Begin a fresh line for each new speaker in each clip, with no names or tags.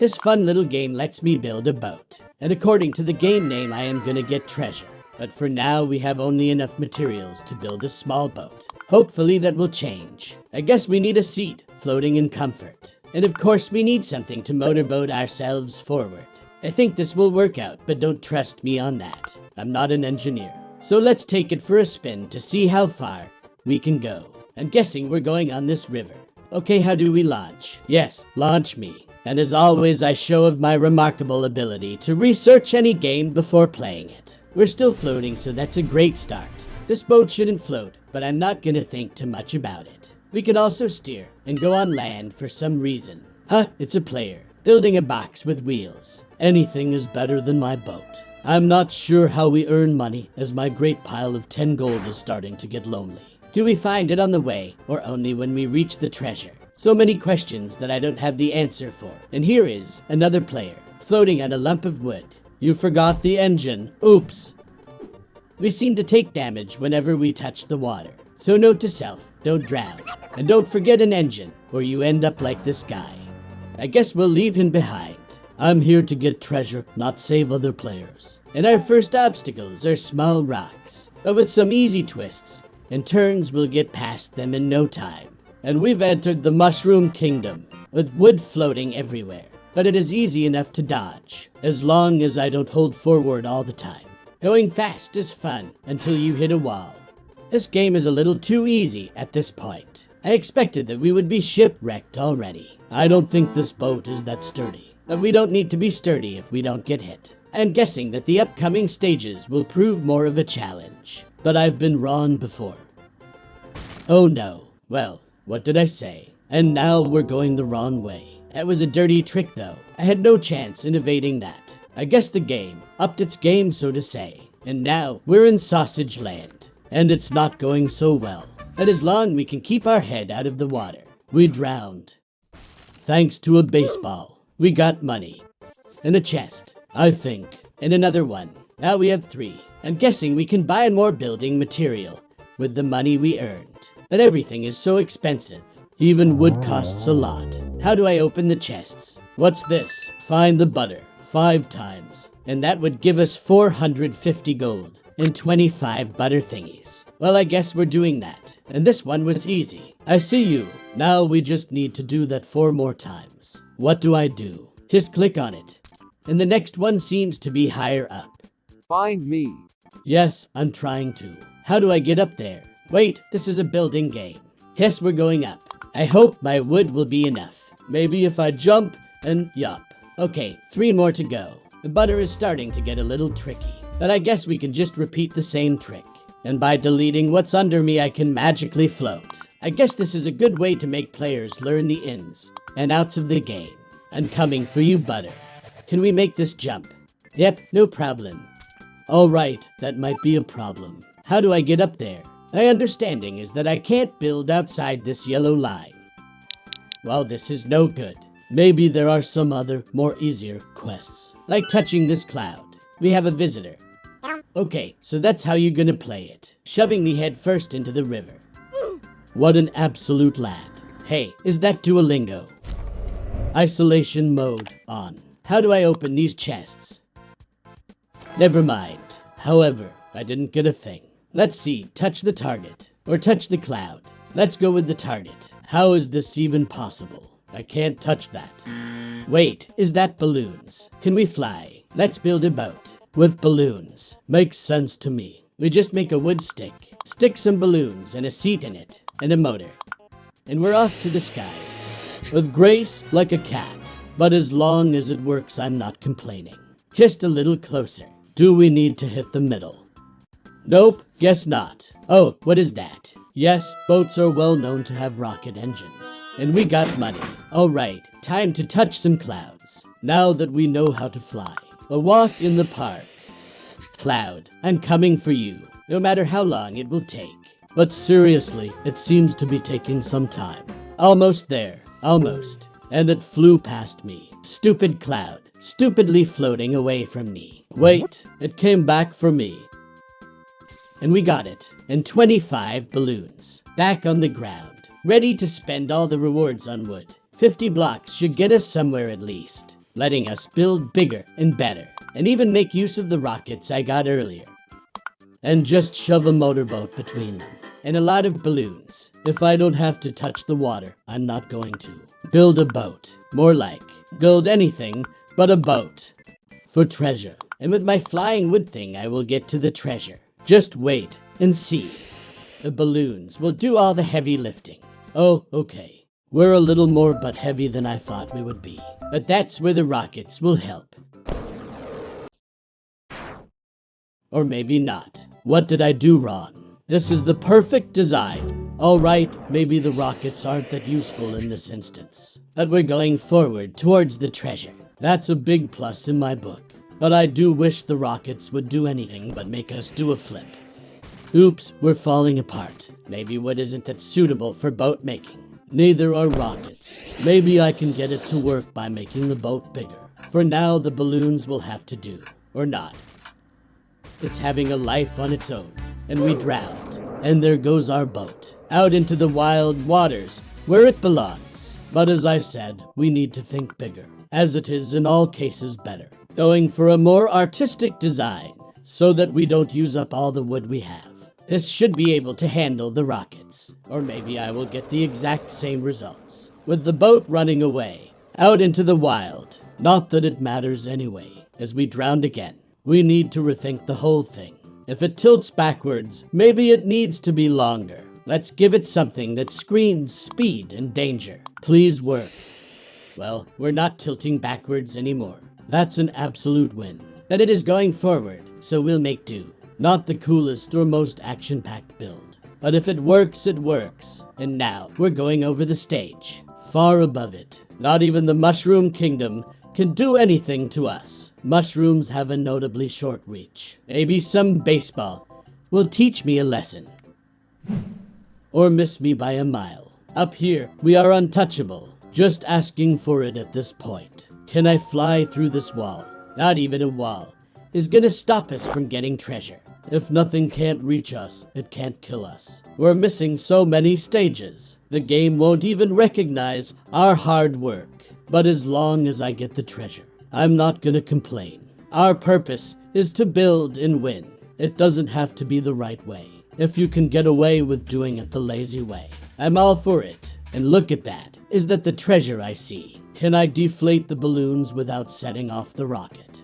This fun little game lets me build a boat. And according to the game name, I am gonna get treasure. But for now, we have only enough materials to build a small boat. Hopefully that will change. I guess we need a seat, floating in comfort. And of course, we need something to motorboat ourselves forward. I think this will work out, but don't trust me on that. I'm not an engineer. So let's take it for a spin to see how far we can go. I'm guessing we're going on this river. Okay, how do we launch? Yes, launch me. And as always, I show of my remarkable ability to research any game before playing it. We're still floating, so that's a great start. This boat shouldn't float, but I'm not gonna think too much about it. We could also steer and go on land for some reason. Huh, it's a player, building a box with wheels. Anything is better than my boat. I'm not sure how we earn money, as my great pile of 10 gold is starting to get lonely. Do we find it on the way, or only when we reach the treasure? So many questions that I don't have the answer for. And here is another player, floating on a lump of wood. You forgot the engine. Oops. We seem to take damage whenever we touch the water. So note to self, don't drown. And don't forget an engine, or you end up like this guy. I guess we'll leave him behind. I'm here to get treasure, not save other players. And our first obstacles are small rocks. But with some easy twists and turns, we'll get past them in no time. And we've entered the Mushroom Kingdom, with wood floating everywhere. But it is easy enough to dodge, as long as I don't hold forward all the time. Going fast is fun, until you hit a wall. This game is a little too easy at this point. I expected that we would be shipwrecked already. I don't think this boat is that sturdy. But we don't need to be sturdy if we don't get hit. I'm guessing that the upcoming stages will prove more of a challenge. But I've been wrong before. Oh no. Well, what did I say? And now we're going the wrong way. That was a dirty trick though. I had no chance in evading that. I guess the game upped its game, so to say. And now we're in Sausage Land. And it's not going so well. But as long we can keep our head out of the water. We drowned. Thanks to a baseball. We got money. And a chest, I think. And another one. Now we have 3. I'm guessing we can buy more building material with the money we earned. But everything is so expensive. Even wood costs a lot. How do I open the chests? What's this? Find the butter 5 times. And that would give us 450 gold and 25 butter thingies. Well, I guess we're doing that. And this one was easy. I see you. Now we just need to do that 4 more times. What do I do? Just click on it. And the next one seems to be higher up.
Find me.
Yes, I'm trying to. How do I get up there? Wait, this is a building game. Yes, we're going up. I hope my wood will be enough. Maybe if I jump and yup. Okay, 3 more to go. The butter is starting to get a little tricky. But I guess we can just repeat the same trick. And by deleting what's under me, I can magically float. I guess this is a good way to make players learn the ins and outs of the game. I'm coming for you, butter. Can we make this jump? Yep, no problem. Alright, that might be a problem. How do I get up there? My understanding is that I can't build outside this yellow line. Well, this is no good. Maybe there are some other, more easier quests. Like touching this cloud. We have a visitor. Okay, so that's how you're gonna play it. Shoving me head first into the river. What an absolute lad. Hey, is that Duolingo? Isolation mode on. How do I open these chests? Never mind. However, I didn't get a thing. Let's see, touch the target. Or touch the cloud. Let's go with the target. How is this even possible? I can't touch that. Wait, is that balloons? Can we fly? Let's build a boat. With balloons. Makes sense to me. We just make a wood stick. Stick some balloons and a seat in it. And a motor. And we're off to the skies. With grace like a cat. But as long as it works, I'm not complaining. Just a little closer. Do we need to hit the middle? Nope, guess not. Oh, what is that? Yes, boats are well known to have rocket engines. And we got money. Alright, time to touch some clouds. Now that we know how to fly. A walk in the park. Cloud, I'm coming for you. No matter how long it will take. But seriously, it seems to be taking some time. Almost there. Almost. And it flew past me. Stupid cloud. Stupidly floating away from me. Wait, it came back for me. And we got it. And 25 balloons. Back on the ground. Ready to spend all the rewards on wood. 50 blocks should get us somewhere at least. letting us build bigger and better, and even make use of the rockets I got earlier. And just shove a motorboat between them, and a lot of balloons. If I don't have to touch the water, I'm not going to. Build a boat. More like, build anything but a boat. For treasure. And with my flying wood thing, I will get to the treasure. Just wait and see. The balloons will do all the heavy lifting. Oh, okay. We're a little more but heavy than I thought we would be. But that's where the rockets will help. Or maybe not. What did I do wrong? This is the perfect design. Alright, maybe the rockets aren't that useful in this instance. But we're going forward towards the treasure. That's a big plus in my book. But I do wish the rockets would do anything but make us do a flip. Oops, we're falling apart. Maybe wood isn't that suitable for boat making. Neither are rockets. Maybe I can get it to work by making the boat bigger. For now, the balloons will have to do. Or not. It's having a life on its own, and we drowned. And there goes our boat, out into the wild waters, where it belongs. But as I said, we need to think bigger, as it is in all cases better. Going for a more artistic design, so that we don't use up all the wood we have. This should be able to handle the rockets, or maybe I will get the exact same results. With the boat running away, out into the wild. Not that it matters anyway, as we drowned again. We need to rethink the whole thing. If it tilts backwards, maybe it needs to be longer. Let's give it something that screams speed and danger. Please work. Well, we're not tilting backwards anymore. That's an absolute win. But it is going forward, so we'll make do. Not the coolest or most action-packed build. But if it works, it works. And now, we're going over the stage. Far above it. Not even the Mushroom Kingdom can do anything to us. Mushrooms have a notably short reach. Maybe some baseball will teach me a lesson. Or miss me by a mile. Up here, we are untouchable. Just asking for it at this point. Can I fly through this wall? Not even a wall is gonna stop us from getting treasure. If nothing can't reach us, it can't kill us. We're missing so many stages. The game won't even recognize our hard work. But as long as I get the treasure, I'm not gonna complain. Our purpose is to build and win. It doesn't have to be the right way. If you can get away with doing it the lazy way, I'm all for it. And look at that. Is that the treasure I see? Can I deflate the balloons without setting off the rocket?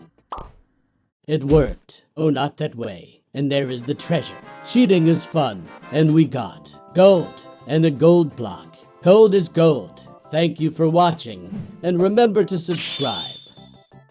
It worked. Oh, not that way. And there is the treasure. Cheating is fun. And we got gold and a gold block. Gold is gold. Thank you for watching. And remember to subscribe.